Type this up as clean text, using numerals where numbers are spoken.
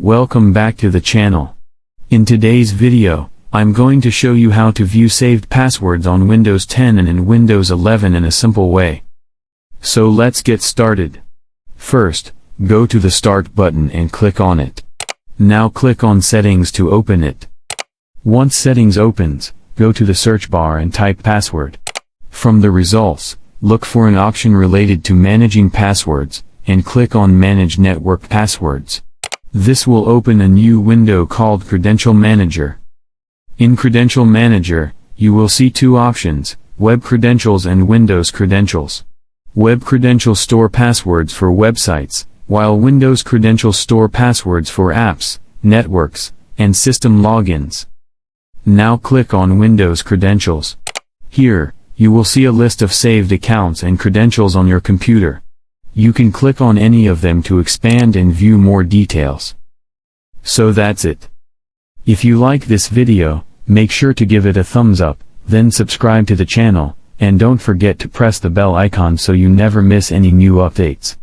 Welcome back to the channel. In today's video, I'm going to show you how to view saved passwords on Windows 10 and in Windows 11 in a simple way. So let's get started. First, go to the Start button and click on it. Now click on Settings to open it. Once Settings opens, go to the search bar and type password. From the results, look for an option related to managing passwords, and click on Manage Network Passwords. This will open a new window called Credential Manager. In Credential Manager, you will see two options, Web Credentials and Windows Credentials. Web Credentials store passwords for websites, while Windows Credentials store passwords for apps, networks, and system logins. Now click on Windows Credentials. Here, you will see a list of saved accounts and credentials on your computer. You can click on any of them to expand and view more details. So that's it. If you like this video, make sure to give it a thumbs up, then subscribe to the channel, and don't forget to press the bell icon so you never miss any new updates.